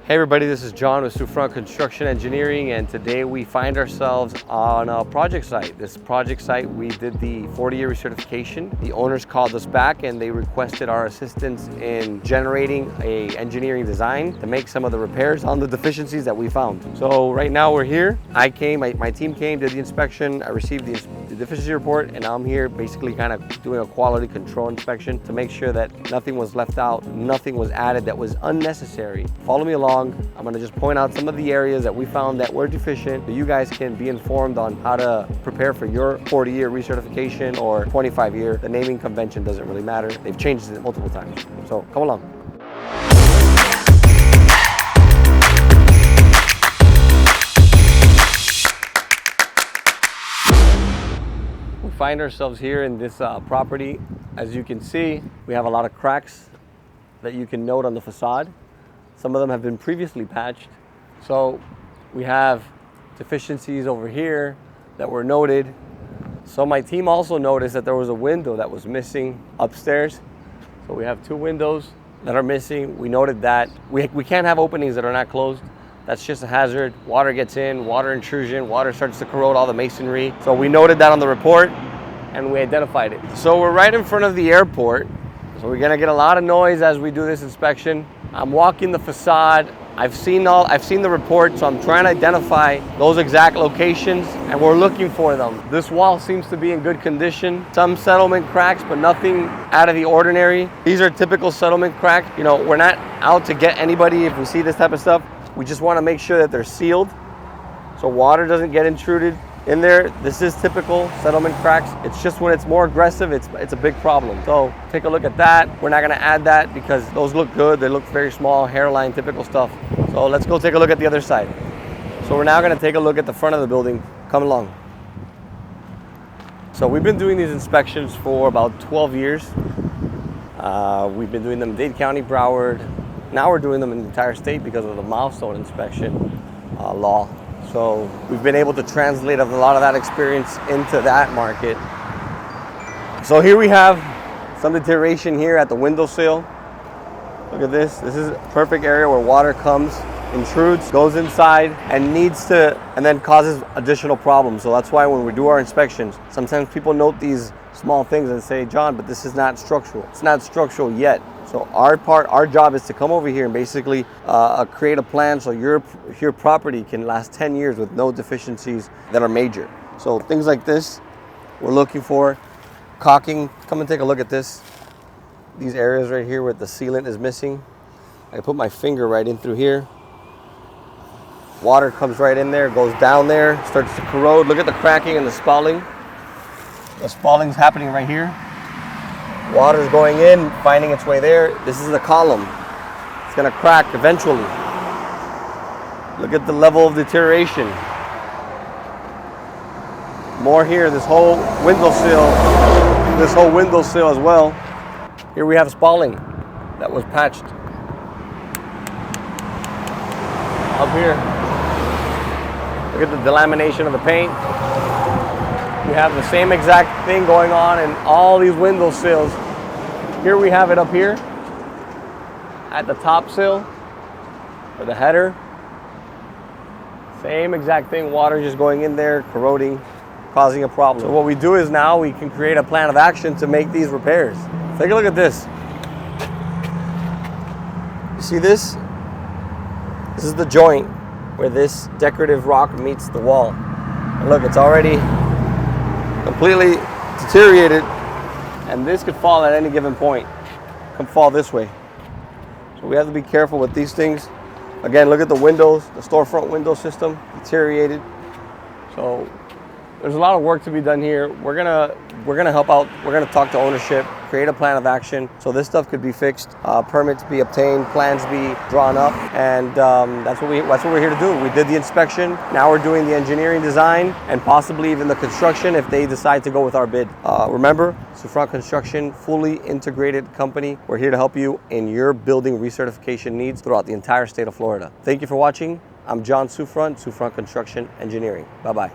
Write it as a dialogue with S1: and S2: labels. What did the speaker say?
S1: Hey everybody, this is John with Soufront Construction Engineering, and today we find ourselves on a project site. This project site, we did the 40-year recertification. The owners called us back and they requested our assistance in generating an engineering design to make some of the repairs on the deficiencies that we found. So right now we're here. I came, my team came, did the inspection, I received the deficiency report, and now I'm here basically kind of doing a quality control inspection to make sure that nothing was left out, nothing was added that was unnecessary. Follow me along. I'm going to just point out some of the areas that we found that were deficient so you guys can be informed on how to prepare for your 40-year recertification or 25-year. The naming convention doesn't really matter. They've changed it multiple times. So come along. We find ourselves here in this property. As you can see, we have a lot of cracks that you can note on the facade. Some of them have been previously patched. So we have deficiencies over here that were noted. So my team also noticed that there was a window that was missing upstairs. So we have two windows that are missing. We noted that. We can't have openings that are not closed. That's just a hazard. Water gets in, water intrusion, water starts to corrode all the masonry. So we noted that on the report and we identified it. So we're right in front of the airport. So we're gonna get a lot of noise as we do this inspection. I'm walking the facade. I've seen the report, so I'm trying to identify those exact locations and we're looking for them. This wall seems to be in good condition. Some settlement cracks, but nothing out of the ordinary. These are typical settlement cracks. You know, we're not out to get anybody if we see this type of stuff. We just want to make sure that they're sealed so water doesn't get intruded in there. This is typical settlement cracks. It's just when it's more aggressive, it's a big problem. So take a look at that. We're not gonna add that because those look good. They look very small, hairline, typical stuff. So let's go take a look at the other side. So we're now gonna take a look at the front of the building. Come along. So we've been doing these inspections for about 12 years. We've been doing them in Dade County, Broward. Now we're doing them in the entire state because of the milestone inspection law. So we've been able to translate a lot of that experience into that market. So here we have some deterioration here at the windowsill. Look at this. This is a perfect area where water comes, intrudes, goes inside, and then causes additional problems. So that's why when we do our inspections, sometimes people note these small things and say, John, but this is not structural. It's not structural yet. So our job is to come over here and basically create a plan so your property can last 10 years with no deficiencies that are major. So things like this, we're looking for. Caulking, come and take a look at this. These areas right here where the sealant is missing. I put my finger right in through here. Water comes right in there, goes down there, starts to corrode. Look at the cracking and the spalling. The spalling's happening right here. Water's going in, finding its way there. This is the column. It's gonna crack eventually. Look at the level of deterioration. More here, this whole windowsill as well. Here we have spalling that was patched. Up here, look at the delamination of the paint. We have the same exact thing going on in all these window sills. Here we have it up here at the top sill or the header. Same exact thing, water just going in there, corroding, causing a problem. So what we do is now we can create a plan of action to make these repairs. Take a look at this. You see this? This is the joint where this decorative rock meets the wall. And look, it's already completely deteriorated, and this could fall at any given point. Come fall this way. So we have to be careful with these things. Again, look at the windows, the storefront window system, deteriorated. So there's a lot of work to be done here. We're gonna help out. We're gonna talk to ownership, create a plan of action so this stuff could be fixed, permits be obtained, plans be drawn up, and that's what we're here to do. We did the inspection. Now we're doing the engineering design and possibly even the construction if they decide to go with our bid. Remember, Soufront Construction, fully integrated company. We're here to help you in your building recertification needs throughout the entire state of Florida. Thank you for watching. I'm John Soufront, Soufront Construction Engineering. Bye-bye.